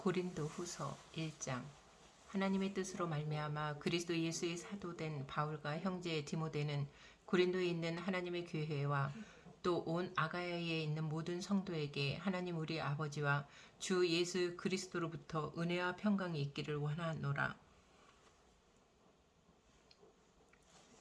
고린도후서 1장. 하나님의 뜻으로 말미암아 그리스도 예수의 사도된 바울과 형제 디모데는 고린도에 있는 하나님의 교회와 또 온 아가야에 있는 모든 성도에게 하나님 우리 아버지와 주 예수 그리스도로부터 은혜와 평강이 있기를 원하노라.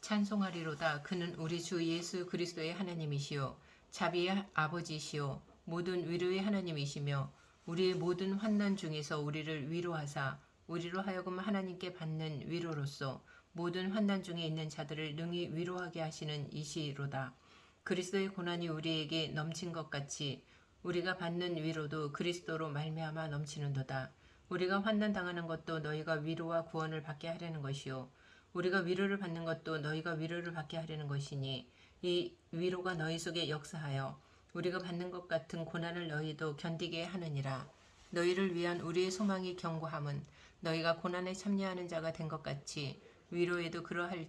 찬송하리로다. 그는 우리 주 예수 그리스도의 하나님이시요 자비의 아버지시요 모든 위로의 하나님이시며 우리의 모든 환난 중에서 우리를 위로하사 우리로 하여금 하나님께 받는 위로로서 모든 환난 중에 있는 자들을 능히 위로하게 하시는 이시로다. 그리스도의 고난이 우리에게 넘친 것 같이 우리가 받는 위로도 그리스도로 말미암아 넘치는도다. 우리가 환난 당하는 것도 너희가 위로와 구원을 받게 하려는 것이요 우리가 위로를 받는 것도 너희가 위로를 받게 하려는 것이니 이 위로가 너희 속에 역사하여 우리가 받는 것 같은 고난을 너희도 견디게 하느니라. 너희를 위한 우리의 소망이 견고함은 너희가 고난에 참여하는 자가 된 것 같이 위로에도 그러할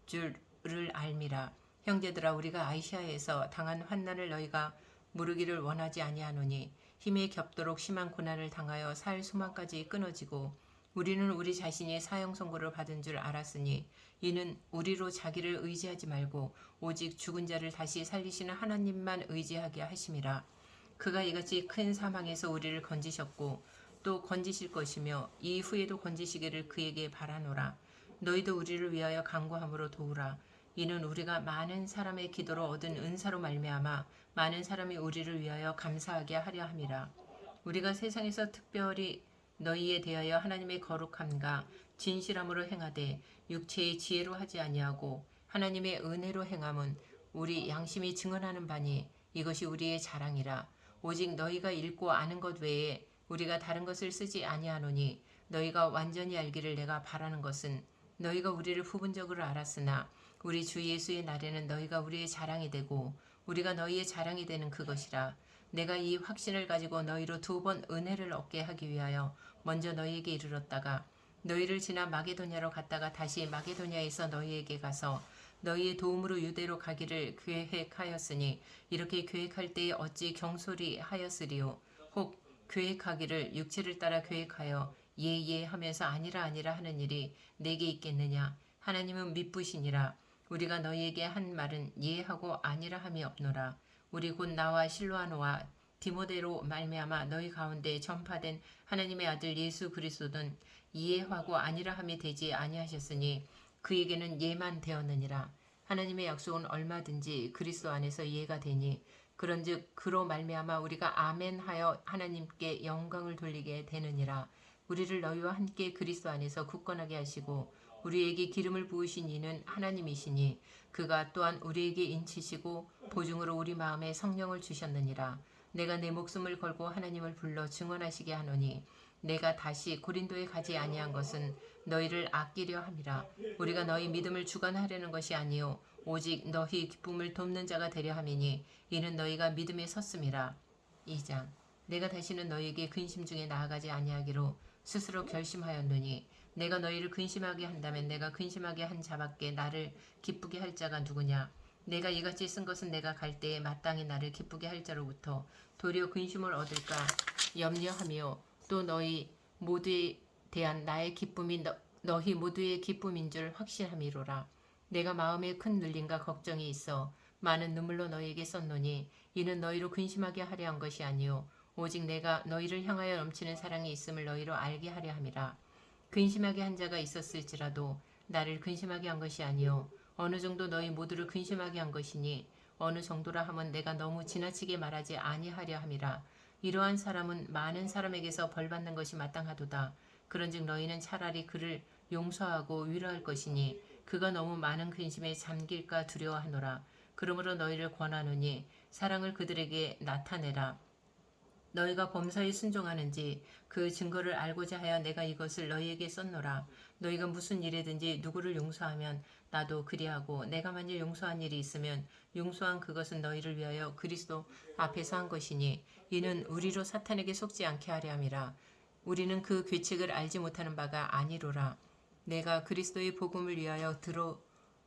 줄을 알미라. 형제들아, 우리가 아시아에서 당한 환난을 너희가 모르기를 원하지 아니하노니 힘에 겹도록 심한 고난을 당하여 살 소망까지 끊어지고 우리는 우리 자신이 사형 선고를 받은 줄 알았으니 이는 우리로 자기를 의지하지 말고 오직 죽은 자를 다시 살리시는 하나님만 의지하게 하심이라. 그가 이같이 큰 사망에서 우리를 건지셨고 또 건지실 것이며 이후에도 건지시기를 그에게 바라노라. 너희도 우리를 위하여 간구함으로 도우라. 이는 우리가 많은 사람의 기도로 얻은 은사로 말미암아 많은 사람이 우리를 위하여 감사하게 하려 함이라. 우리가 세상에서 특별히 너희에 대하여 하나님의 거룩함과 진실함으로 행하되 육체의 지혜로 하지 아니하고 하나님의 은혜로 행함은 우리 양심이 증언하는 바니 이것이 우리의 자랑이라. 오직 너희가 읽고 아는 것 외에 우리가 다른 것을 쓰지 아니하노니 너희가 완전히 알기를 내가 바라는 것은 너희가 우리를 부분적으로 알았으나 우리 주 예수의 날에는 너희가 우리의 자랑이 되고 우리가 너희의 자랑이 되는 그것이라. 내가 이 확신을 가지고 너희로 2번 은혜를 얻게 하기 위하여 먼저 너희에게 이르렀다가 너희를 지나 마게도냐로 갔다가 다시 마게도냐에서 너희에게 가서 너희의 도움으로 유대로 가기를 계획하였으니 이렇게 계획할 때에 어찌 경솔히 하였으리요. 혹 계획하기를 육체를 따라 계획하여 예예 하면서 아니라 아니라 하는 일이 내게 있겠느냐. 하나님은 미쁘시니라. 우리가 너희에게 한 말은 예하고 아니라 함이 없노라. 우리 곧 나와 실로아노와 디모데로 말미암아 너희 가운데 전파된 하나님의 아들 예수 그리스도는 이해하고 아니라 함이 되지 아니하셨으니 그에게는 예만 되었느니라. 하나님의 약속은 얼마든지 그리스도 안에서 이해가 되니 그런즉 그로 말미암아 우리가 아멘하여 하나님께 영광을 돌리게 되느니라. 우리를 너희와 함께 그리스도 안에서 굳건하게 하시고 우리에게 기름을 부으신 이는 하나님이시니 그가 또한 우리에게 인치시고 보증으로 우리 마음에 성령을 주셨느니라. 내가 내 목숨을 걸고 하나님을 불러 증언하시게 하노니 내가 다시 고린도에 가지 아니한 것은 너희를 아끼려 함이라. 우리가 너희 믿음을 주관하려는 것이 아니요 오직 너희 기쁨을 돕는 자가 되려 함이니 이는 너희가 믿음에 섰음이라. 2장. 내가 다시는 너희에게 근심 중에 나아가지 아니하기로 스스로 결심하였노니 내가 너희를 근심하게 한다면 내가 근심하게 한 자밖에 나를 기쁘게 할 자가 누구냐. 내가 이같이 쓴 것은 내가 갈 때에 마땅히 나를 기쁘게 할 자로부터 도리어 근심을 얻을까 염려하며 또 너희 모두에 대한 나의 기쁨이 너희 모두의 기쁨인 줄 확신함이로라. 내가 마음에 큰 눌림과 걱정이 있어 많은 눈물로 너희에게 썼노니 이는 너희로 근심하게 하려 한 것이 아니요 오직 내가 너희를 향하여 넘치는 사랑이 있음을 너희로 알게 하려 함이라. 근심하게 한 자가 있었을지라도 나를 근심하게 한 것이 아니요 어느 정도 너희 모두를 근심하게 한 것이니 어느 정도라 함은 내가 너무 지나치게 말하지 아니하려 함이라. 이러한 사람은 많은 사람에게서 벌받는 것이 마땅하도다. 그런즉 너희는 차라리 그를 용서하고 위로할 것이니 그가 너무 많은 근심에 잠길까 두려워하노라. 그러므로 너희를 권하노니 사랑을 그들에게 나타내라. 너희가 범사에 순종하는지 그 증거를 알고자 하여 내가 이것을 너희에게 썼노라. 너희가 무슨 일이든지 누구를 용서하면 나도 그리하고 내가 만일 용서한 일이 있으면 용서한 그것은 너희를 위하여 그리스도 앞에서 한 것이니 이는 우리로 사탄에게 속지 않게 하려 함이라. 우리는 그 규칙을 알지 못하는 바가 아니로라. 내가 그리스도의 복음을 위하여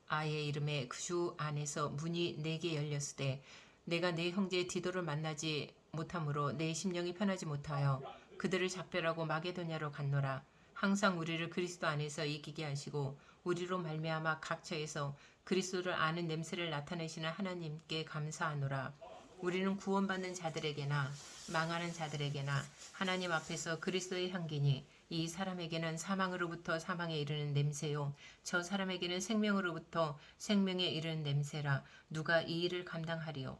아의 이름에 그 주 안에서 문이 내게 열렸으되 내가 내 형제 디도를 만나지 못함으로 내 심령이 편하지 못하여 그들을 작별하고 마게도냐로 갔노라. 항상 우리를 그리스도 안에서 이기게 하시고 우리로 말미암아 각처에서 그리스도를 아는 냄새를 나타내시는 하나님께 감사하노라. 우리는 구원받는 자들에게나 망하는 자들에게나 하나님 앞에서 그리스도의 향기니 이 사람에게는 사망으로부터 사망에 이르는 냄새요 저 사람에게는 생명으로부터 생명에 이르는 냄새라. 누가 이 일을 감당하리요.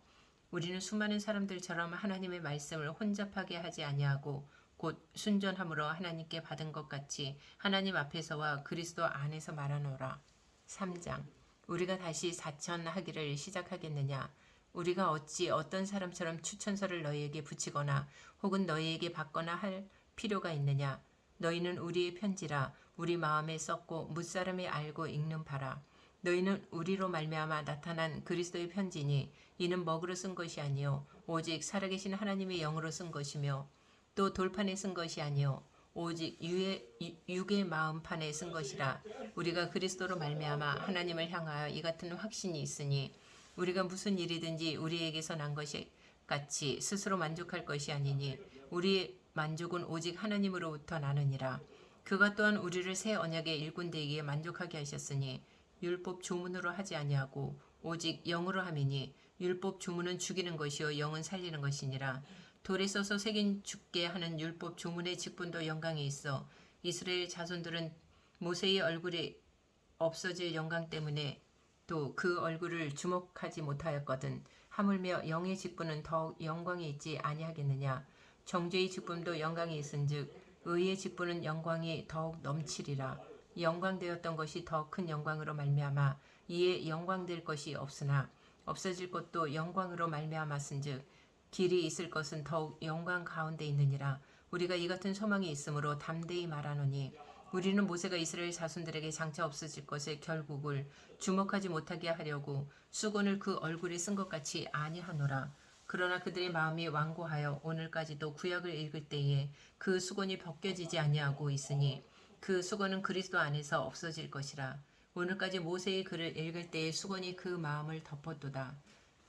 우리는 수많은 사람들처럼 하나님의 말씀을 혼잡하게 하지 아니하고 곧 순전함으로 하나님께 받은 것 같이 하나님 앞에서와 그리스도 안에서 말하노라. 3장. 우리가 다시 사천하기를 시작하겠느냐. 우리가 어찌 어떤 사람처럼 추천서를 너희에게 붙이거나 혹은 너희에게 받거나 할 필요가 있느냐. 너희는 우리의 편지라 우리 마음에 썼고 무사람이 알고 읽는 바라. 너희는 우리로 말미암아 나타난 그리스도의 편지니 이는 먹으로 쓴 것이 아니요 오직 살아계신 하나님의 영으로 쓴 것이며 또 돌판에 쓴 것이 아니요 오직 육의 마음판에 쓴 것이라. 우리가 그리스도로 말미암아 하나님을 향하여 이 같은 확신이 있으니 우리가 무슨 일이든지 우리에게서 난 것이 같이 스스로 만족할 것이 아니니 우리의 만족은 오직 하나님으로부터 나느니라. 그가 또한 우리를 새 언약의 일꾼되기에 만족하게 하셨으니 율법 조문으로 하지 아니하고 오직 영으로 함이니 율법 조문은 죽이는 것이요 영은 살리는 것이니라. 돌에 써서 새긴 죽게 하는 율법 조문의 직분도 영광이 있어 이스라엘 자손들은 모세의 얼굴이 없어질 영광 때문에 또 그 얼굴을 주목하지 못하였거든. 하물며 영의 직분은 더욱 영광이 있지 아니하겠느냐. 정죄의 직분도 영광이 있은즉 의의 직분은 영광이 더욱 넘치리라. 영광되었던 것이 더 큰 영광으로 말미암아 이에 영광될 것이 없으나 없어질 것도 영광으로 말미암았은즉 길이 있을 것은 더욱 영광 가운데 있느니라. 우리가 이 같은 소망이 있으므로 담대히 말하노니 우리는 모세가 이스라엘 자손들에게 장차 없어질 것의 결국을 주목하지 못하게 하려고 수건을 그 얼굴에 쓴 것 같이 아니하노라. 그러나 그들의 마음이 완고하여 오늘까지도 구약을 읽을 때에 그 수건이 벗겨지지 아니하고 있으니 그 수건은 그리스도 안에서 없어질 것이라. 오늘까지 모세의 글을 읽을 때에 수건이 그 마음을 덮었도다.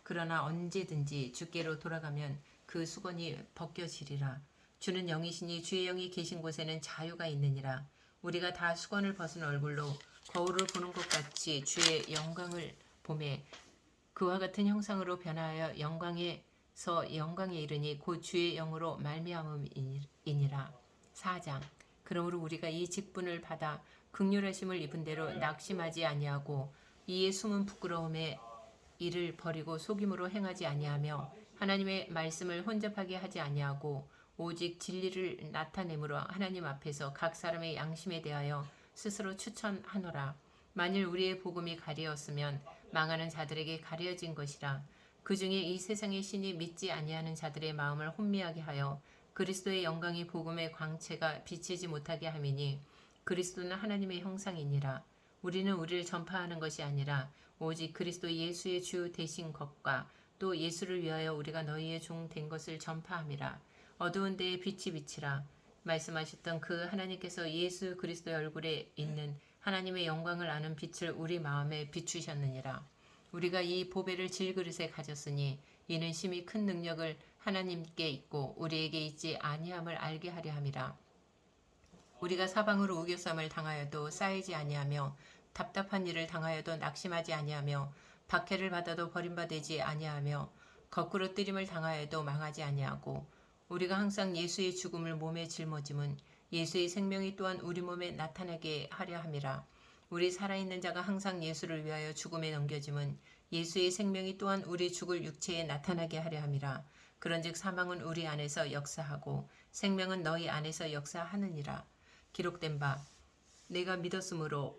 그러나 언제든지 주께로 돌아가면 그 수건이 벗겨지리라. 주는 영이시니 주의 영이 계신 곳에는 자유가 있느니라. 우리가 다 수건을 벗은 얼굴로 거울을 보는 것 같이 주의 영광을 보매 그와 같은 형상으로 변하여 영광에서 영광에 이르니 곧 주의 영으로 말미암음이니라. 4장. 그러므로 우리가 이 직분을 받아 극률하심을 입은 대로 낙심하지 아니하고 이에 숨은 부끄러움에 이를 버리고 속임으로 행하지 아니하며 하나님의 말씀을 혼잡하게 하지 아니하고 오직 진리를 나타내므로 하나님 앞에서 각 사람의 양심에 대하여 스스로 추천하노라. 만일 우리의 복음이 가리었으면 망하는 자들에게 가려진 것이라. 그 중에 이 세상의 신이 믿지 아니하는 자들의 마음을 혼미하게 하여 그리스도의 영광이 복음의 광채가 비치지 못하게 함이니 그리스도는 하나님의 형상이니라. 우리는 우리를 전파하는 것이 아니라 오직 그리스도 예수의 주 되신 것과 또 예수를 위하여 우리가 너희의 종 된 것을 전파함이라. 어두운 데에 빛이 비치라. 말씀하셨던 그 하나님께서 예수 그리스도의 얼굴에 있는 하나님의 영광을 아는 빛을 우리 마음에 비추셨느니라. 우리가 이 보배를 질그릇에 가졌으니 이는 심히 큰 능력을 하나님께 있고 우리에게 있지 아니함을 알게 하려 함이라. 우리가 사방으로 우겨쌈을 당하여도 쌓이지 아니하며 답답한 일을 당하여도 낙심하지 아니하며 박해를 받아도 버림받지 아니하며 거꾸로 뜨림을 당하여도 망하지 아니하고 우리가 항상 예수의 죽음을 몸에 짊어짐은 예수의 생명이 또한 우리 몸에 나타나게 하려 함이라. 우리 살아있는 자가 항상 예수를 위하여 죽음에 넘겨짐은 예수의 생명이 또한 우리 죽을 육체에 나타나게 하려 함이라. 그런즉 사망은 우리 안에서 역사하고 생명은 너희 안에서 역사하느니라. 기록된 바 내가 믿었으므로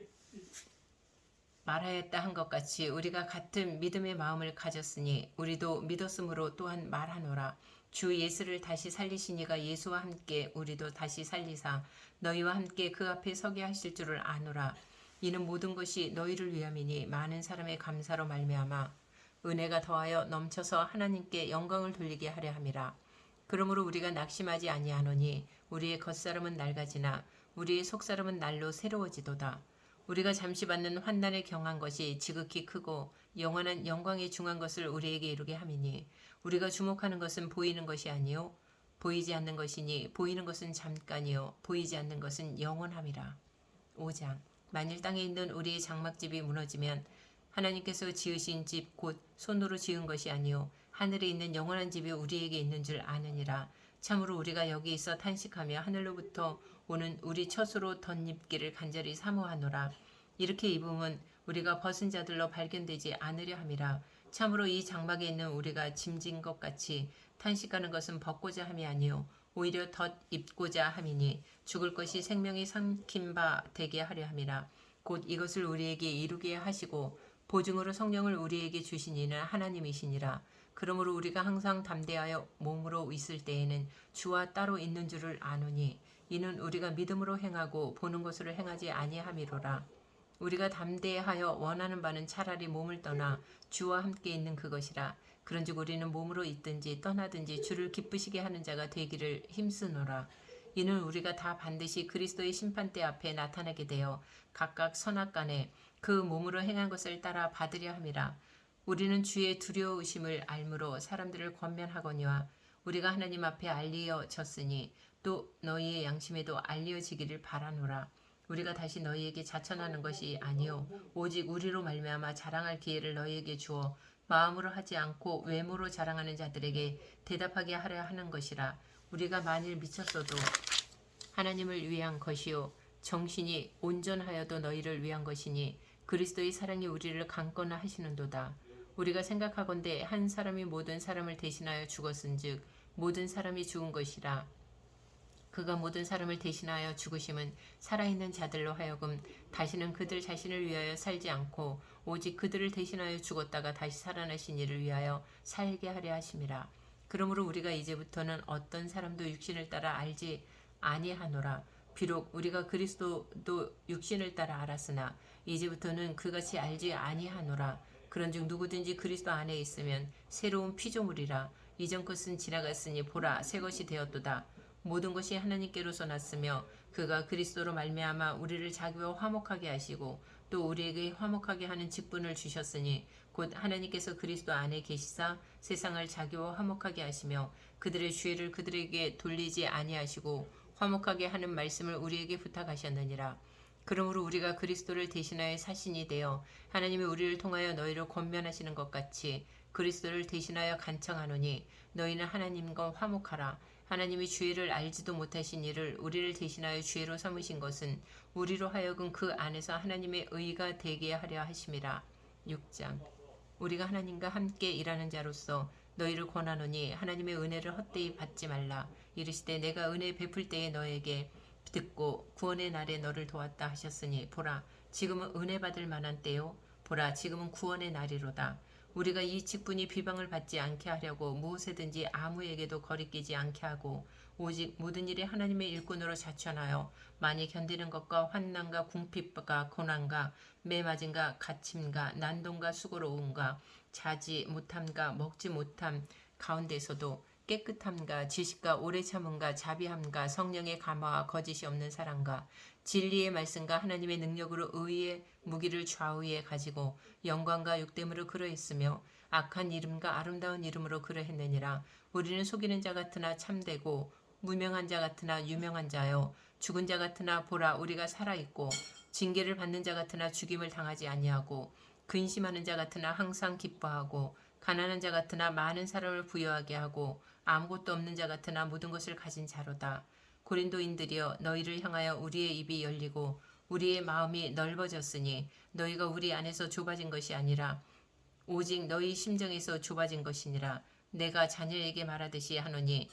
말하였다 한 것 같이 우리가 같은 믿음의 마음을 가졌으니 우리도 믿었으므로 또한 말하노라. 주 예수를 다시 살리신 이가 예수와 함께 우리도 다시 살리사 너희와 함께 그 앞에 서게 하실 줄을 아노라. 이는 모든 것이 너희를 위함이니 많은 사람의 감사로 말미암아 은혜가 더하여 넘쳐서 하나님께 영광을 돌리게 하려 함이라. 그러므로 우리가 낙심하지 아니하노니 우리의 겉사람은 낡아지나 우리의 속사람은 날로 새로워지도다. 우리가 잠시 받는 환난에 경한 것이 지극히 크고 영원한 영광에 중한 것을 우리에게 이루게 함이니 우리가 주목하는 것은 보이는 것이 아니요 보이지 않는 것이니 보이는 것은 잠깐이요 보이지 않는 것은 영원함이라. 5장. 만일 땅에 있는 우리의 장막집이 무너지면 하나님께서 지으신 집 곧 손으로 지은 것이 아니요 하늘에 있는 영원한 집이 우리에게 있는 줄 아느니라. 참으로 우리가 여기 있어 탄식하며 하늘로부터 오는 우리 처수로 덧입기를 간절히 사모하노라. 이렇게 입음은 우리가 벗은 자들로 발견되지 않으려 함이라. 참으로 이 장막에 있는 우리가 짐진 것 같이 탄식하는 것은 벗고자 함이 아니요 오히려 덧 입고자 함이니 죽을 것이 생명이 삼킨 바 되게 하려 함이라. 곧 이것을 우리에게 이루게 하시고 보증으로 성령을 우리에게 주신 이는 하나님이시니라. 그러므로 우리가 항상 담대하여 몸으로 있을 때에는 주와 따로 있는 줄을 아노니 이는 우리가 믿음으로 행하고 보는 것으로 행하지 아니함이로라. 우리가 담대하여 원하는 바는 차라리 몸을 떠나 주와 함께 있는 그것이라. 그런즉 우리는 몸으로 있든지 떠나든지 주를 기쁘시게 하는 자가 되기를 힘쓰노라. 이는 우리가 다 반드시 그리스도의 심판대 앞에 나타나게 되어 각각 선악간에 그 몸으로 행한 것을 따라 받으려 함이라. 우리는 주의 두려우심을 알므로 사람들을 권면하거니와 우리가 하나님 앞에 알리어졌으니 또 너희의 양심에도 알려지기를 바라노라. 우리가 다시 너희에게 자천하는 것이 아니요 오직 우리로 말미암아 자랑할 기회를 너희에게 주어 마음으로 하지 않고 외모로 자랑하는 자들에게 대답하게 하려 하는 것이라. 우리가 만일 미쳤어도 하나님을 위한 것이요 정신이 온전하여도 너희를 위한 것이니 그리스도의 사랑이 우리를 강건하 하시는도다. 우리가 생각하건대 한 사람이 모든 사람을 대신하여 죽었은즉 모든 사람이 죽은 것이라. 그가 모든 사람을 대신하여 죽으심은 살아있는 자들로 하여금 다시는 그들 자신을 위하여 살지 않고 오직 그들을 대신하여 죽었다가 다시 살아나신 이를 위하여 살게 하려 하심이라. 그러므로 우리가 이제부터는 어떤 사람도 육신을 따라 알지 아니하노라. 비록 우리가 그리스도도 육신을 따라 알았으나 이제부터는 그같이 알지 아니하노라. 그런즉 누구든지 그리스도 안에 있으면 새로운 피조물이라. 이전 것은 지나갔으니 보라 새 것이 되었도다. 모든 것이 하나님께로서 났으며 그가 그리스도로 말미암아 우리를 자기와 화목하게 하시고 또 우리에게 화목하게 하는 직분을 주셨으니 곧 하나님께서 그리스도 안에 계시사 세상을 자기와 화목하게 하시며 그들의 죄를 그들에게 돌리지 아니하시고 화목하게 하는 말씀을 우리에게 부탁하셨느니라. 그러므로 우리가 그리스도를 대신하여 사신이 되어 하나님이 우리를 통하여 너희를 권면하시는 것 같이 그리스도를 대신하여 간청하노니 너희는 하나님과 화목하라. 하나님이 죄를 알지도 못하신 이를 우리를 대신하여 죄로 삼으신 것은 우리로 하여금 그 안에서 하나님의 의가 되게 하려 하심이라. 6장. 우리가 하나님과 함께 일하는 자로서 너희를 권하노니 하나님의 은혜를 헛되이 받지 말라. 이르시되 내가 은혜 베풀 때에 너에게 듣고 구원의 날에 너를 도왔다 하셨으니 보라 지금은 은혜 받을 만한 때요 보라 지금은 구원의 날이로다. 우리가 이 직분이 비방을 받지 않게 하려고 무엇에든지 아무에게도 거리끼지 않게 하고 오직 모든 일에 하나님의 일꾼으로 자천하여 많이 견디는 것과 환난과 궁핍과 고난과 매맞음과 갇힘과 난동과 수고로움과 자지 못함과 먹지 못함 가운데서도 깨끗함과 지식과 오래 참음과 자비함과 성령의 감화와 거짓이 없는 사랑과 진리의 말씀과 하나님의 능력으로 의의 무기를 좌우에 가지고 영광과 육됨으로 그러했으며 악한 이름과 아름다운 이름으로 그러했느니라. 우리는 속이는 자 같으나 참되고 무명한 자 같으나 유명한 자요 죽은 자 같으나 보라 우리가 살아있고 징계를 받는 자 같으나 죽임을 당하지 아니하고 근심하는 자 같으나 항상 기뻐하고 가난한 자 같으나 많은 사람을 부여하게 하고 아무것도 없는 자 같으나 모든 것을 가진 자로다. 고린도인들이여 너희를 향하여 우리의 입이 열리고 우리의 마음이 넓어졌으니 너희가 우리 안에서 좁아진 것이 아니라 오직 너희 심정에서 좁아진 것이니라. 내가 자녀에게 말하듯이 하노니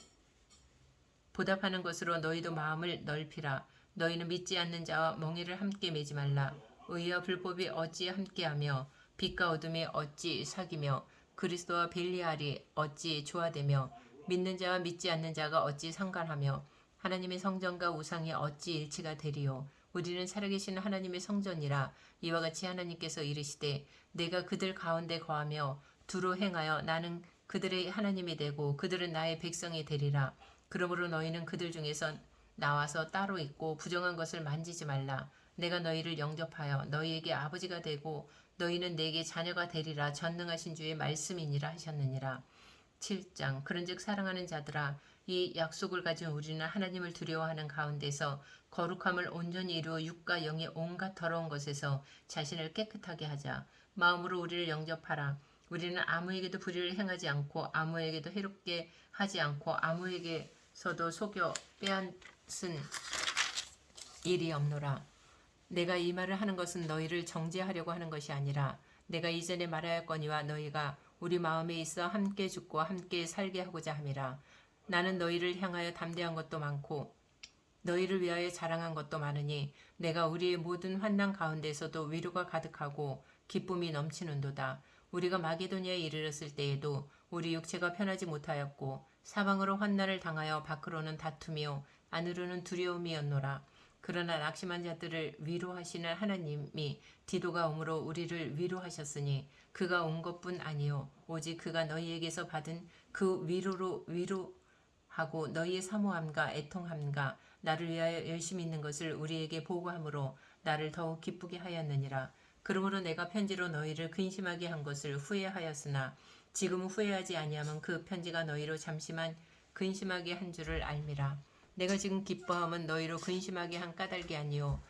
보답하는 것으로 너희도 마음을 넓히라. 너희는 믿지 않는 자와 멍에를 함께 매지 말라. 의와 불법이 어찌 함께하며 빛과 어둠이 어찌 사귀며 그리스도와 벨리알이 어찌 조화되며 믿는 자와 믿지 않는 자가 어찌 상관하며 하나님의 성전과 우상이 어찌 일치가 되리요. 우리는 살아계신 하나님의 성전이라. 이와 같이 하나님께서 이르시되 내가 그들 가운데 거하며 두루 행하여 나는 그들의 하나님이 되고 그들은 나의 백성이 되리라. 그러므로 너희는 그들 중에서 나와서 따로 있고 부정한 것을 만지지 말라. 내가 너희를 영접하여 너희에게 아버지가 되고 너희는 내게 자녀가 되리라. 전능하신 주의 말씀이니라 하셨느니라. 7장. 그런즉 사랑하는 자들아 이 약속을 가진 우리는 하나님을 두려워하는 가운데서 거룩함을 온전히 이루어 육과 영의 온갖 더러운 것에서 자신을 깨끗하게 하자. 마음으로 우리를 영접하라. 우리는 아무에게도 불의를 행하지 않고 아무에게도 해롭게 하지 않고 아무에게서도 속여 빼앗은 일이 없노라. 내가 이 말을 하는 것은 너희를 정죄하려고 하는 것이 아니라 내가 이전에 말하였거니와 너희가 우리 마음에 있어 함께 죽고 함께 살게 하고자 함이라. 나는 너희를 향하여 담대한 것도 많고 너희를 위하여 자랑한 것도 많으니 내가 우리의 모든 환난 가운데서도 위로가 가득하고 기쁨이 넘치는도다. 우리가 마게도니아에 이르렀을 때에도 우리 육체가 편하지 못하였고 사방으로 환난을 당하여 밖으로는 다툼이요 안으로는 두려움이었노라. 그러나 낙심한 자들을 위로하시는 하나님이 디도가 옴으로 우리를 위로하셨으니 그가 온 것뿐 아니요 오직 그가 너희에게서 받은 그 위로로 위로하고 너희의 사모함과 애통함과 나를 위하여 열심히 있는 것을 우리에게 보고함으로 나를 더욱 기쁘게 하였느니라. 그러므로 내가 편지로 너희를 근심하게 한 것을 후회하였으나 지금은 후회하지 아니하면 그 편지가 너희로 잠시만 근심하게 한 줄을 알미라. 내가 지금 기뻐함은 너희로 근심하게 한 까닭이 아니요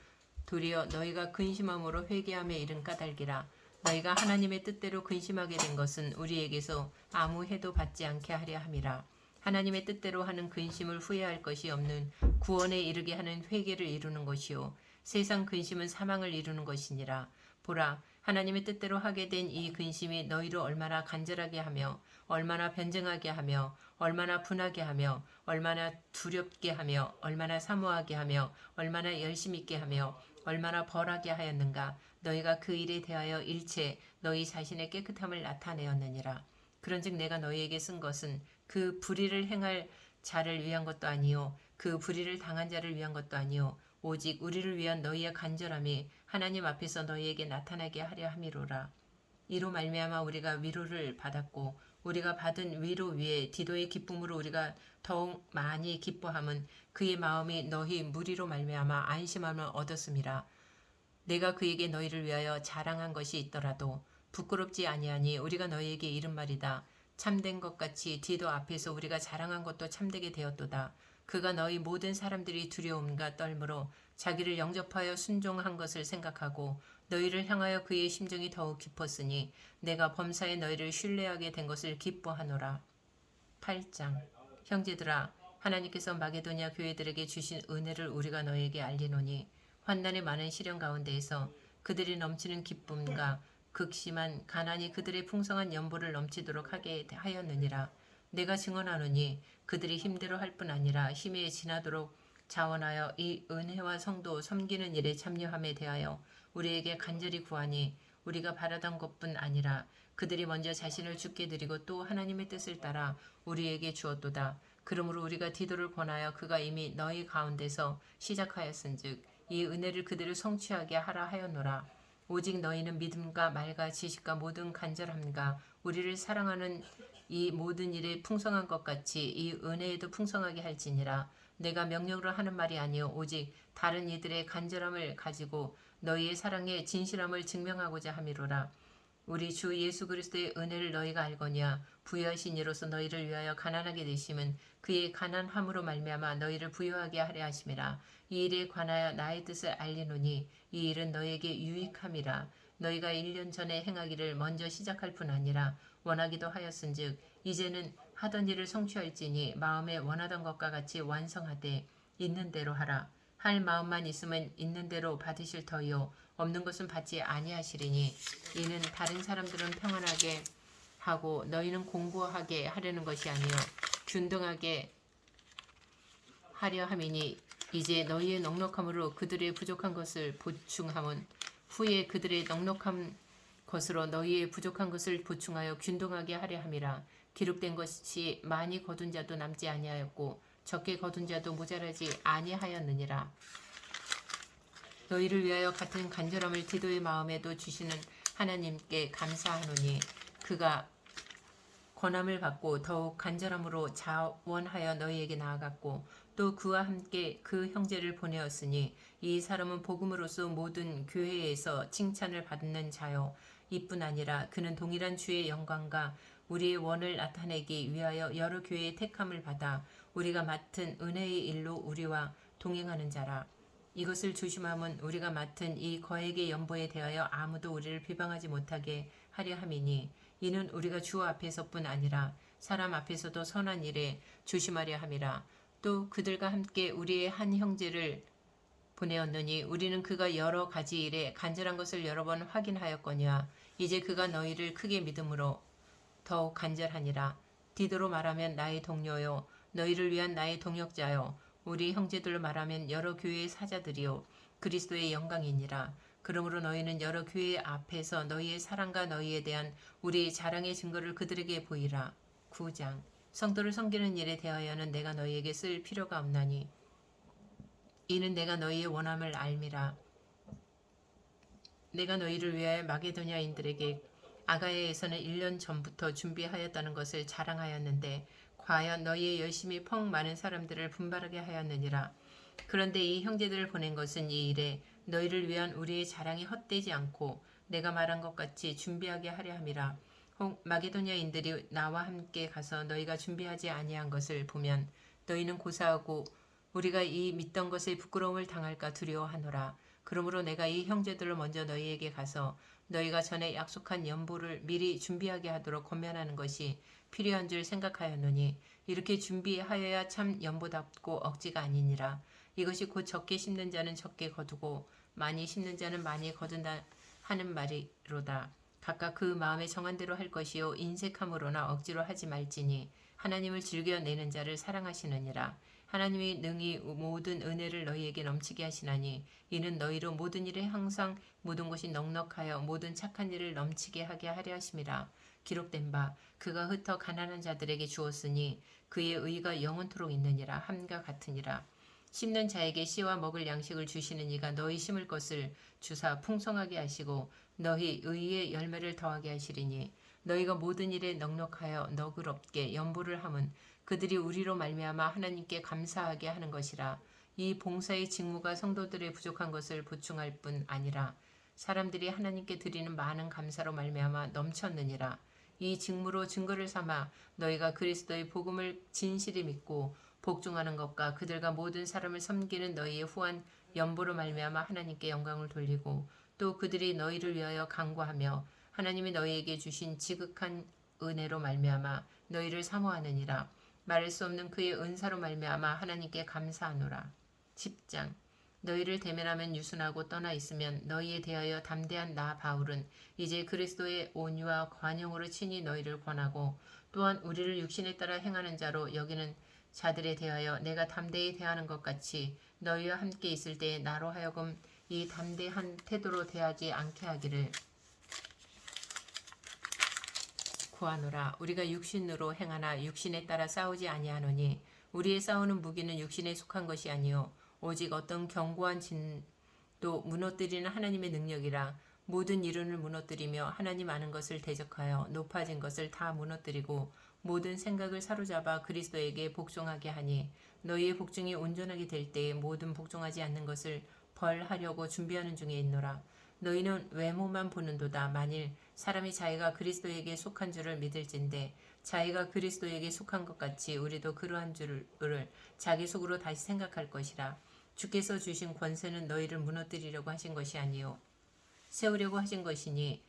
도리어 너희가 근심함으로 회개함에 이른 까닭이라. 너희가 하나님의 뜻대로 근심하게 된 것은 우리에게서 아무 해도 받지 않게 하려 함이라. 하나님의 뜻대로 하는 근심을 후회할 것이 없는 구원에 이르게 하는 회개를 이루는 것이요 세상 근심은 사망을 이루는 것이니라. 보라, 하나님의 뜻대로 하게 된 이 근심이 너희로 얼마나 간절하게 하며 얼마나 변증하게 하며 얼마나 분하게 하며 얼마나 두렵게 하며 얼마나 사모하게 하며 얼마나 열심 있게 하며 얼마나 벌하게 하였는가. 너희가 그 일에 대하여 일체 너희 자신의 깨끗함을 나타내었느니라. 그런즉 내가 너희에게 쓴 것은 그 불의를 행할 자를 위한 것도 아니요 그 불의를 당한 자를 위한 것도 아니요 오직 우리를 위한 너희의 간절함이 하나님 앞에서 너희에게 나타나게 하려 함이로라. 이로 말미암아 우리가 위로를 받았고 우리가 받은 위로 위에 디도의 기쁨으로 우리가 더욱 많이 기뻐함은 그의 마음이 너희 무리로 말미암아 안심함을 얻었음이라. 내가 그에게 너희를 위하여 자랑한 것이 있더라도 부끄럽지 아니하니 우리가 너희에게 이른 말이다. 참된 것 같이 디도 앞에서 우리가 자랑한 것도 참되게 되었도다. 그가 너희 모든 사람들이 두려움과 떨므로 자기를 영접하여 순종한 것을 생각하고 너희를 향하여 그의 심정이 더욱 깊었으니 내가 범사에 너희를 신뢰하게 된 것을 기뻐하노라. 8장 형제들아 하나님께서 마게도냐 교회들에게 주신 은혜를 우리가 너희에게 알리노니 환난의 많은 시련 가운데에서 그들이 넘치는 기쁨과 극심한 가난이 그들의 풍성한 연보를 넘치도록 하게 하였느니라. 내가 증언하노니 그들이 힘대로 할 뿐 아니라 힘에 지나도록 자원하여 이 은혜와 성도 섬기는 일에 참여함에 대하여 우리에게 간절히 구하니 우리가 바라던 것뿐 아니라 그들이 먼저 자신을 주께 드리고 또 하나님의 뜻을 따라 우리에게 주었도다. 그러므로 우리가 디도를 권하여 그가 이미 너희 가운데서 시작하였은즉 이 은혜를 그들을 성취하게 하라 하였노라. 오직 너희는 믿음과 말과 지식과 모든 간절함과 우리를 사랑하는 이 모든 일에 풍성한 것 같이 이 은혜에도 풍성하게 할지니라. 내가 명령으로 하는 말이 아니요 오직 다른 이들의 간절함을 가지고 너희의 사랑의 진실함을 증명하고자 함이로라. 우리 주 예수 그리스도의 은혜를 너희가 알거니와 부여하신 이로서 너희를 위하여 가난하게 되심은 그의 가난함으로 말미암아 너희를 부여하게 하려 하심이라. 이 일에 관하여 나의 뜻을 알리노니 이 일은 너희에게 유익함이라. 너희가 1년 전에 행하기를 먼저 시작할 뿐 아니라 원하기도 하였은즉 이제는 하던 일을 성취할지니 마음에 원하던 것과 같이 완성하되 있는 대로 하라. 할 마음만 있으면 있는 대로 받으실 터이요 없는 것은 받지 아니하시리니 이는 다른 사람들은 평안하게 하고 너희는 공고하게 하려는 것이 아니요 균등하게 하려 함이니 이제 너희의 넉넉함으로 그들의 부족한 것을 보충함은 후에 그들의 넉넉한 것으로 너희의 부족한 것을 보충하여 균등하게 하려 함이라. 기록된 것이 많이 거둔 자도 남지 아니하였고 적게 거둔 자도 모자라지 아니하였느니라. 너희를 위하여 같은 간절함을 디도의 마음에도 주시는 하나님께 감사하노니 그가 권함을 받고 더욱 간절함으로 자원하여 너희에게 나아갔고 또 그와 함께 그 형제를 보내었으니 이 사람은 복음으로서 모든 교회에서 칭찬을 받는 자요 이뿐 아니라 그는 동일한 주의 영광과 우리의 원을 나타내기 위하여 여러 교회의 택함을 받아 우리가 맡은 은혜의 일로 우리와 동행하는 자라. 이것을 조심함은 우리가 맡은 이 거액의 연보에 대하여 아무도 우리를 비방하지 못하게 하려 함이니 이는 우리가 주 앞에서뿐 아니라 사람 앞에서도 선한 일에 조심하려 함이라. 또 그들과 함께 우리의 한 형제를 보내었느니 우리는 그가 여러 가지 일에 간절한 것을 여러 번 확인하였거니와 이제 그가 너희를 크게 믿음으로 더욱 간절하니라. 디도로 말하면 나의 동료요 너희를 위한 나의 동역자요 우리 형제들로 말하면 여러 교회의 사자들이요 그리스도의 영광이니라. 그러므로 너희는 여러 교회 앞에서 너희의 사랑과 너희에 대한 우리 자랑의 증거를 그들에게 보이라. 9장 성도를 섬기는 일에 대하여는 내가 너희에게 쓸 필요가 없나니 이는 내가 너희의 원함을 알미라. 내가 너희를 위하여 마게도냐인들에게 아가야에서는 1년 전부터 준비하였다는 것을 자랑하였는데 과연 너희의 열심히 펑 많은 사람들을 분발하게 하였느니라. 그런데 이 형제들을 보낸 것은 이 일에 너희를 위한 우리의 자랑이 헛되지 않고 내가 말한 것 같이 준비하게 하려 함이라. 혹 마게도냐인들이 나와 함께 가서 너희가 준비하지 아니한 것을 보면 너희는 고사하고 우리가 이 믿던 것에 부끄러움을 당할까 두려워하노라. 그러므로 내가 이 형제들로 먼저 너희에게 가서 너희가 전에 약속한 연보를 미리 준비하게 하도록 권면하는 것이 필요한 줄 생각하였노니 이렇게 준비하여야 참 연보답고 억지가 아니니라. 이것이 곧 적게 심는 자는 적게 거두고 많이 심는 자는 많이 거둔다 하는 말이로다. 각각 그 마음에 정한 대로 할 것이요 인색함으로나 억지로 하지 말지니 하나님을 즐겨내는 자를 사랑하시느니라. 하나님이 능히 모든 은혜를 너희에게 넘치게 하시나니 이는 너희로 모든 일에 항상 모든 것이 넉넉하여 모든 착한 일을 넘치게 하게 하려 하심이라. 기록된 바 그가 흩어 가난한 자들에게 주었으니 그의 의가 영원토록 있느니라 함과 같으니라. 심는 자에게 씨와 먹을 양식을 주시는 이가 너희 심을 것을 주사 풍성하게 하시고 너희 의의 열매를 더하게 하시리니 너희가 모든 일에 넉넉하여 너그럽게 연보를 함은 그들이 우리로 말미암아 하나님께 감사하게 하는 것이라. 이 봉사의 직무가 성도들의 부족한 것을 보충할 뿐 아니라 사람들이 하나님께 드리는 많은 감사로 말미암아 넘쳤느니라. 이 직무로 증거를 삼아 너희가 그리스도의 복음을 진실히 믿고 복종하는 것과 그들과 모든 사람을 섬기는 너희의 후한 연보로 말미암아 하나님께 영광을 돌리고 또 그들이 너희를 위하여 간구하며 하나님이 너희에게 주신 지극한 은혜로 말미암아 너희를 사모하느니라. 말할 수 없는 그의 은사로 말미암아 하나님께 감사하노라. 10장 너희를 대면하면 유순하고 떠나 있으면 너희에 대하여 담대한 나 바울은 이제 그리스도의 온유와 관용으로 친히 너희를 권하고 또한 우리를 육신에 따라 행하는 자로 여기는 자들에 대하여 내가 담대히 대하는 것 같이 너희와 함께 있을 때에 나로 하여금 이 담대한 태도로 대하지 않게 하기를 구하노라. 우리가 육신으로 행하나 육신에 따라 싸우지 아니하노니 우리의 싸우는 무기는 육신에 속한 것이 아니요 오직 어떤 견고한 진도 무너뜨리는 하나님의 능력이라. 모든 이론을 무너뜨리며 하나님 아는 것을 대적하여 높아진 것을 다 무너뜨리고 모든 생각을 사로잡아 그리스도에게 복종하게 하니 너희의 복종이 온전하게 될 때에 모든 복종하지 않는 것을 벌하려고 준비하는 중에 있노라. 너희는 외모만 보는도다. 만일 사람이 자기가 그리스도에게 속한 줄을 믿을진대 자기가 그리스도에게 속한 것 같이 우리도 그러한 줄을 자기 속으로 다시 생각할 것이라. 주께서 주신 권세는 너희를 무너뜨리려고 하신 것이 아니요 세우려고 하신 것이니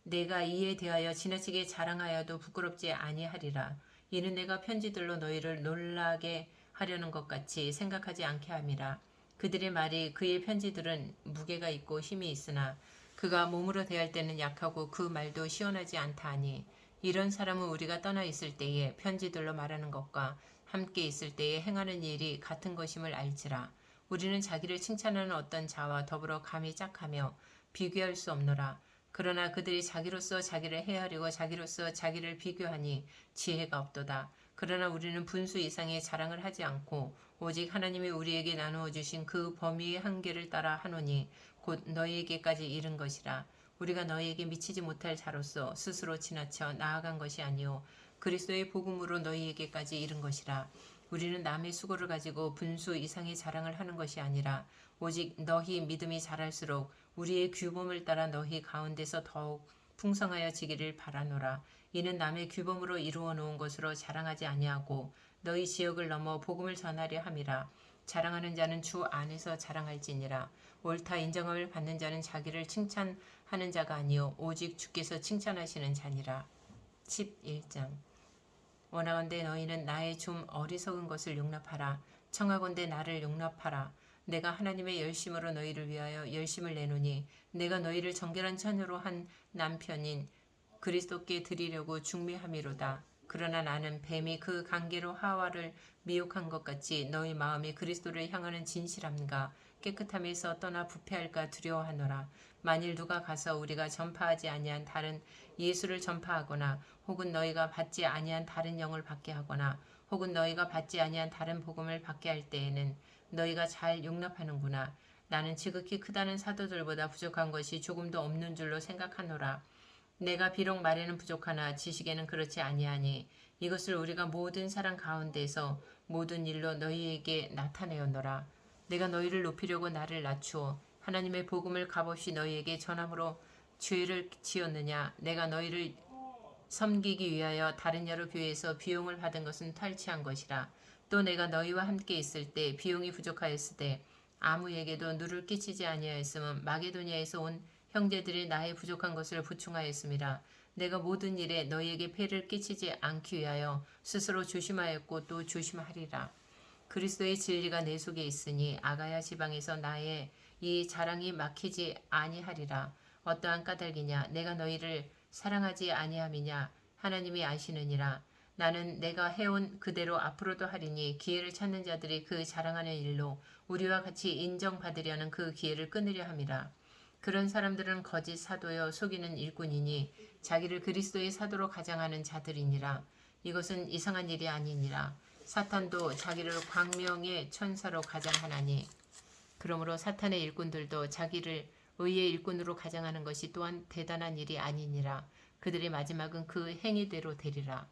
내가 이에 대하여 지나치게 자랑하여도 부끄럽지 아니하리라. 이는 내가 편지들로 너희를 놀라게 하려는 것 같이 생각하지 않게 함이라. 그들의 말이 그의 편지들은 무게가 있고 힘이 있으나 그가 몸으로 대할 때는 약하고 그 말도 시원하지 않다 하니 이런 사람은 우리가 떠나 있을 때에 편지들로 말하는 것과 함께 있을 때에 행하는 일이 같은 것임을 알지라. 우리는 자기를 칭찬하는 어떤 자와 더불어 감히 짝하며 비교할 수 없노라. 그러나 그들이 자기로서 자기를 헤아리고 자기로서 자기를 비교하니 지혜가 없도다. 그러나 우리는 분수 이상의 자랑을 하지 않고 오직 하나님이 우리에게 나누어 주신 그 범위의 한계를 따라 하노니 곧 너희에게까지 이른 것이라. 우리가 너희에게 미치지 못할 자로서 스스로 지나쳐 나아간 것이 아니요 그리스도의 복음으로 너희에게까지 이른 것이라. 우리는 남의 수고를 가지고 분수 이상의 자랑을 하는 것이 아니라 오직 너희 믿음이 자랄수록 우리의 규범을 따라 너희 가운데서 더욱 풍성하여 지기를 바라노라. 이는 남의 규범으로 이루어 놓은 것으로 자랑하지 아니하고 너희 지역을 넘어 복음을 전하려 함이라. 자랑하는 자는 주 안에서 자랑할지니라. 옳다 인정함을 받는 자는 자기를 칭찬하는 자가 아니요 오직 주께서 칭찬하시는 자니라. 11장. 원하건대 너희는 나의 좀 어리석은 것을 용납하라. 청하건대 나를 용납하라. 내가 하나님의 열심으로 너희를 위하여 열심을 내노니 내가 너희를 정결한 처녀로 한 남편인 그리스도께 드리려고 중매함이로다. 그러나 나는 뱀이 그 관계로 하와를 미혹한 것 같이 너희 마음이 그리스도를 향하는 진실함과 깨끗함에서 떠나 부패할까 두려워하노라. 만일 누가 가서 우리가 전파하지 아니한 다른 예수를 전파하거나 혹은 너희가 받지 아니한 다른 영을 받게 하거나 혹은 너희가 받지 아니한 다른 복음을 받게 할 때에는 너희가 잘 용납하는구나. 나는 지극히 크다는 사도들보다 부족한 것이 조금도 없는 줄로 생각하노라. 내가 비록 말에는 부족하나 지식에는 그렇지 아니하니 이것을 우리가 모든 사람 가운데서 모든 일로 너희에게 나타내었노라. 내가 너희를 높이려고 나를 낮추어 하나님의 복음을 값없이 너희에게 전함으로 죄를 지었느냐. 내가 너희를 섬기기 위하여 다른 여러 교회에서 비용을 받은 것은 탈취한 것이라. 또 내가 너희와 함께 있을 때 비용이 부족하였을 때 아무에게도 누를 끼치지 아니하였음은 마게도니아에서 온 형제들이 나의 부족한 것을 보충하였음이라. 내가 모든 일에 너희에게 폐를 끼치지 않기 위하여 스스로 조심하였고 또 조심하리라. 그리스도의 진리가 내 속에 있으니 아가야 지방에서 나의 이 자랑이 막히지 아니하리라. 어떠한 까닭이냐 내가 너희를 사랑하지 아니함이냐 하나님이 아시느니라. 나는 내가 해온 그대로 앞으로도 하리니 기회를 찾는 자들이 그 자랑하는 일로 우리와 같이 인정받으려는 그 기회를 끊으려 함이라. 그런 사람들은 거짓 사도여 속이는 일꾼이니 자기를 그리스도의 사도로 가장하는 자들이니라. 이것은 이상한 일이 아니니라. 사탄도 자기를 광명의 천사로 가장하나니 그러므로 사탄의 일꾼들도 자기를 의의 일꾼으로 가장하는 것이 또한 대단한 일이 아니니라. 그들의 마지막은 그 행위대로 되리라.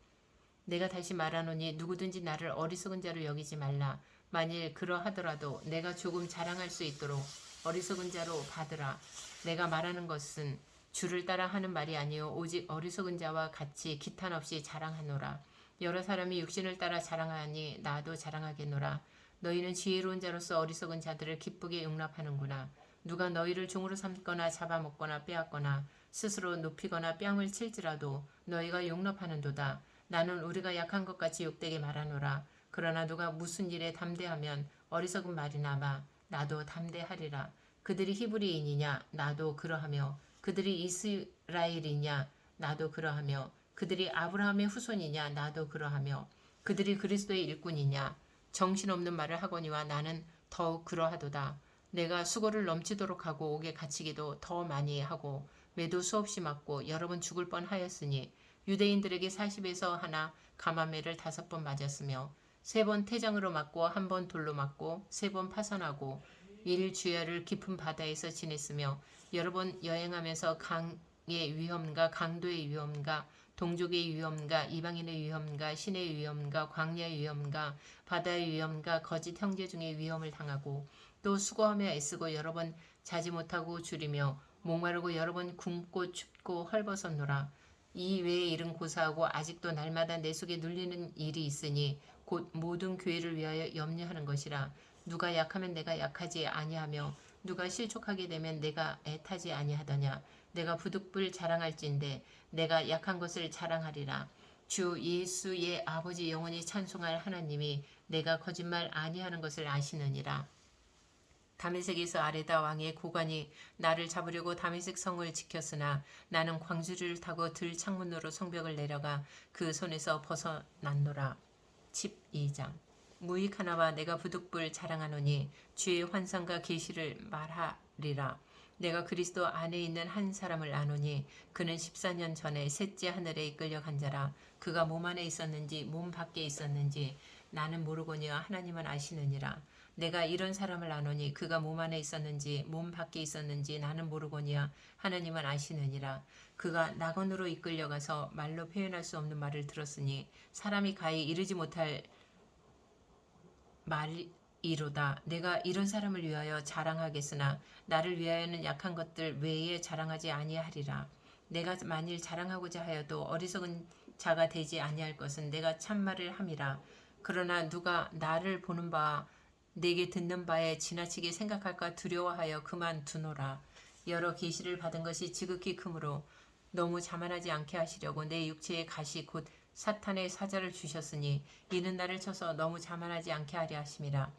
내가 다시 말하노니 누구든지 나를 어리석은 자로 여기지 말라. 만일 그러하더라도 내가 조금 자랑할 수 있도록 어리석은 자로 받으라. 내가 말하는 것은 주를 따라 하는 말이 아니요 오직 어리석은 자와 같이 기탄 없이 자랑하노라. 여러 사람이 육신을 따라 자랑하니 나도 자랑하겠노라. 너희는 지혜로운 자로서 어리석은 자들을 기쁘게 용납하는구나. 누가 너희를 종으로 삼거나 잡아먹거나 빼앗거나 스스로 높이거나 뺨을 칠지라도 너희가 용납하는도다. 나는 우리가 약한 것 같이 욕되게 말하노라. 그러나 누가 무슨 일에 담대하면 어리석은 말이나 마 나도 담대하리라. 그들이 히브리인이냐 나도 그러하며 그들이 이스라엘이냐 나도 그러하며 그들이 아브라함의 후손이냐 나도 그러하며 그들이 그리스도의 일꾼이냐 정신없는 말을 하거니와 나는 더욱 그러하도다. 내가 수고를 넘치도록 하고 옥에 갇히기도 더 많이 하고 매도 수없이 맞고 여러 번 죽을 뻔하였으니 유대인들에게 40에서 하나 가마매를 5번 맞았으며 3번 태장으로 맞고 1번 돌로 맞고 3번 파선하고 1주야를 깊은 바다에서 지냈으며 여러 번 여행하면서 강의 위험과 강도의 위험과 동족의 위험과 이방인의 위험과 신의 위험과 광야의 위험과 바다의 위험과 거짓 형제 중의 위험을 당하고 또 수고하며 애쓰고 여러 번 자지 못하고 줄이며 목마르고 여러 번 굶고 춥고 헐벗었노라. 이 외의 일은 고사하고 아직도 날마다 내 속에 눌리는 일이 있으니 곧 모든 교회를 위하여 염려하는 것이라. 누가 약하면 내가 약하지 아니하며 누가 실족하게 되면 내가 애타지 아니하더냐. 내가 부득불 자랑할진대 내가 약한 것을 자랑하리라. 주 예수의 아버지 영원히 찬송할 하나님이 내가 거짓말 아니하는 것을 아시느니라. 다메섹에서 아레다 왕의 고관이 나를 잡으려고 다메섹 성을 지켰으나 나는 광주리를 타고 들 창문으로 성벽을 내려가 그 손에서 벗어났노라. 12장. 무익 하나와 내가 부득불 자랑하노니 주의 환상과 계시를 말하리라. 내가 그리스도 안에 있는 한 사람을 아노니 그는 14년 전에 셋째 하늘에 이끌려 간 자라. 그가 몸 안에 있었는지 몸 밖에 있었는지 나는 모르거니와 하나님은 아시느니라. 내가 이런 사람을 아노니 그가 몸 안에 있었는지 몸 밖에 있었는지 나는 모르거니와 하나님은 아시느니라. 그가 낙원으로 이끌려가서 말로 표현할 수 없는 말을 들었으니 사람이 가히 이르지 못할 말이로다. 내가 이런 사람을 위하여 자랑하겠으나 나를 위하여는 약한 것들 외에 자랑하지 아니하리라. 내가 만일 자랑하고자 하여도 어리석은 자가 되지 아니할 것은 내가 참말을 함이라. 그러나 누가 나를 보는 바 내게 듣는 바에 지나치게 생각할까 두려워하여 그만두노라. 여러 계시를 받은 것이 지극히 크므로 너무 자만하지 않게 하시려고 내 육체의 가시 곧 사탄의 사자를 주셨으니 이는 나를 쳐서 너무 자만하지 않게 하려 하심이라.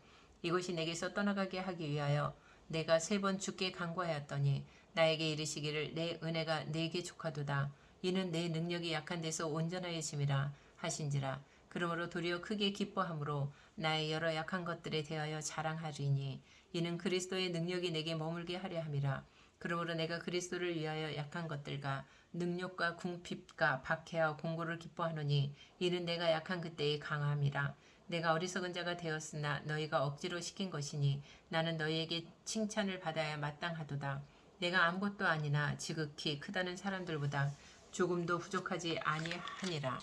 이것이 내게서 떠나가게 하기 위하여 내가 3번 주께 간구하였더니 나에게 이르시기를 내 은혜가 내게 족하도다. 이는 내 능력이 약한 데서 온전하여짐이라 하신지라. 그러므로 도리어 크게 기뻐함으로 나의 여러 약한 것들에 대하여 자랑하리니 이는 그리스도의 능력이 내게 머물게 하려 함이라. 그러므로 내가 그리스도를 위하여 약한 것들과 능력과 궁핍과 박해와 공고를 기뻐하노니 이는 내가 약한 그때의 강함이라. 내가 어리석은 자가 되었으나 너희가 억지로 시킨 것이니 나는 너희에게 칭찬을 받아야 마땅하도다. 내가 아무것도 아니나 지극히 크다는 사람들보다 조금도 부족하지 아니하니라.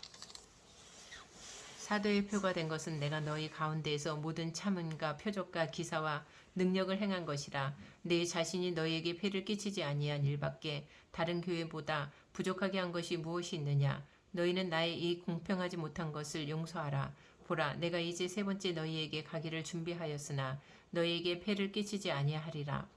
사도의 표가 된 것은 내가 너희 가운데에서 모든 참음과 표적과 기사와 능력을 행한 것이라. 내 자신이 너희에게 폐를 끼치지 아니한 일밖에 다른 교회보다 부족하게 한 것이 무엇이 있느냐. 너희는 나의 이 공평하지 못한 것을 용서하라. 보라, 내가 이제 3번째 너희에게 가기를 준비하였으나 너희에게 폐를 끼치지 아니하리라.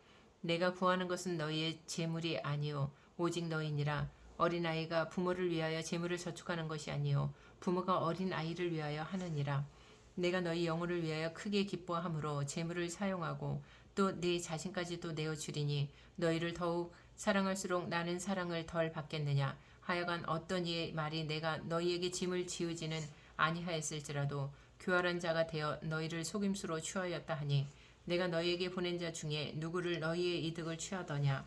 내가 구하는 것은 너희의 재물이 아니요 오직 너희니라. 어린아이가 부모를 위하여 재물을 저축하는 것이 아니요 부모가 어린아이를 위하여 하느니라. 내가 너희 영혼을 위하여 크게 기뻐함으로 재물을 사용하고 또 네 자신까지도 내어주리니 너희를 더욱 사랑할수록 나는 사랑을 덜 받겠느냐. 하여간 어떤 이의 말이 내가 너희에게 짐을 지우지는 아니하였을지라도 교활한 자가 되어 너희를 속임수로 취하였다 하니 내가 너희에게 보낸 자 중에 누구를 너희의 이득을 취하더냐.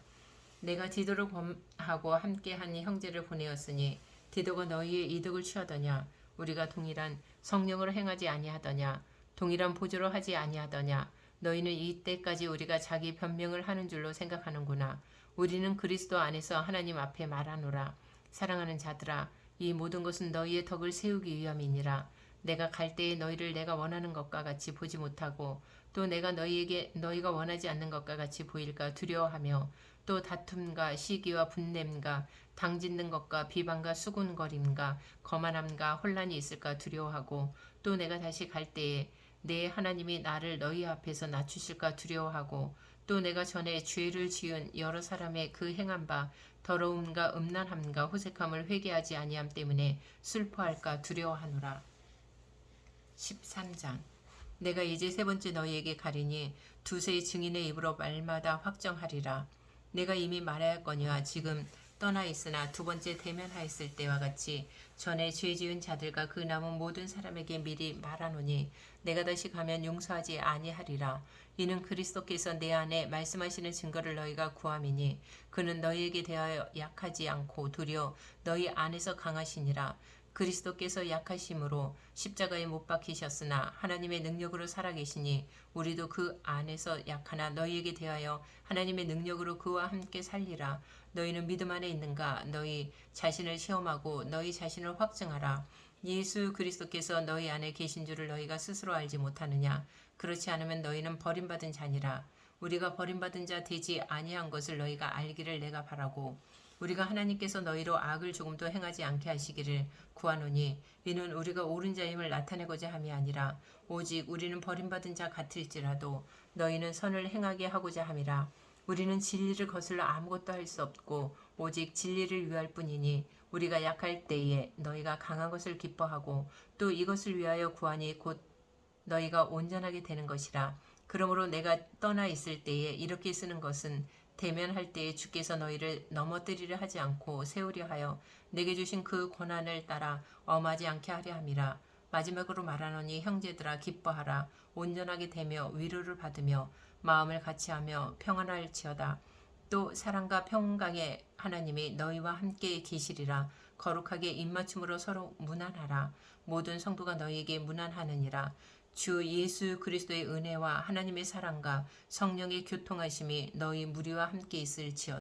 내가 디도를 범하고 함께한 형제를 보내었으니 디도가 너희의 이득을 취하더냐. 우리가 동일한 성령으로 행하지 아니하더냐. 동일한 보조로 하지 아니하더냐. 너희는 이때까지 우리가 자기 변명을 하는 줄로 생각하는구나. 우리는 그리스도 안에서 하나님 앞에 말하노라. 사랑하는 자들아, 이 모든 것은 너희의 덕을 세우기 위함이니라. 내가 갈 때에 너희를 내가 원하는 것과 같이 보지 못하고 또 내가 너희에게 너희가 원하지 않는 것과 같이 보일까 두려워하며 또 다툼과 시기와 분냄과 당짓는 것과 비방과 수군거림과 거만함과 혼란이 있을까 두려워하고 또 내가 다시 갈 때에 내 하나님이 나를 너희 앞에서 낮추실까 두려워하고 또 내가 전에 죄를 지은 여러 사람의 그 행한 바 더러움과 음란함과 호색함을 회개하지 아니함 때문에 슬퍼할까 두려워하노라. 13장. 내가 이제 3번째 너희에게 가리니 두세 증인의 입으로 말마다 확정하리라. 내가 이미 말하였거니와 지금 떠나 있으나 2번째 대면하였을 때와 같이 전에 죄 지은 자들과 그 남은 모든 사람에게 미리 말하노니 내가 다시 가면 용서하지 아니하리라. 이는 그리스도께서 내 안에 말씀하시는 증거를 너희가 구함이니 그는 너희에게 대하여 약하지 않고 도리어 너희 안에서 강하시니라. 그리스도께서 약하심으로 십자가에 못 박히셨으나 하나님의 능력으로 살아계시니 우리도 그 안에서 약하나 너희에게 대하여 하나님의 능력으로 그와 함께 살리라. 너희는 믿음 안에 있는가? 너희 자신을 시험하고 너희 자신을 확증하라. 예수 그리스도께서 너희 안에 계신 줄을 너희가 스스로 알지 못하느냐? 그렇지 않으면 너희는 버림받은 자니라. 우리가 버림받은 자 되지 아니한 것을 너희가 알기를 내가 바라고 우리가 하나님께서 너희로 악을 조금도 행하지 않게 하시기를 구하노니 이는 우리가 옳은 자임을 나타내고자 함이 아니라 오직 우리는 버림받은 자 같을지라도 너희는 선을 행하게 하고자 함이라. 우리는 진리를 거슬러 아무것도 할 수 없고 오직 진리를 위할 뿐이니 우리가 약할 때에 너희가 강한 것을 기뻐하고 또 이것을 위하여 구하니 곧 너희가 온전하게 되는 것이라. 그러므로 내가 떠나 있을 때에 이렇게 쓰는 것은 대면할 때에 주께서 너희를 넘어뜨리려 하지 않고 세우려 하여 내게 주신 그 권한을 따라 엄하지 않게 하려 함이라. 마지막으로 말하노니 형제들아 기뻐하라. 온전하게 되며 위로를 받으며 마음을 같이하며 평안할지어다. 또 사랑과 평강의 하나님이 너희와 함께 계시리라. 거룩하게 입맞춤으로 서로 문안하라. 모든 성도가 너희에게 문안하느니라. 주 예수 그리스도의 은혜와 하나님의 사랑과 성령의 교통하심이 너희 무리와 함께 있을지어다.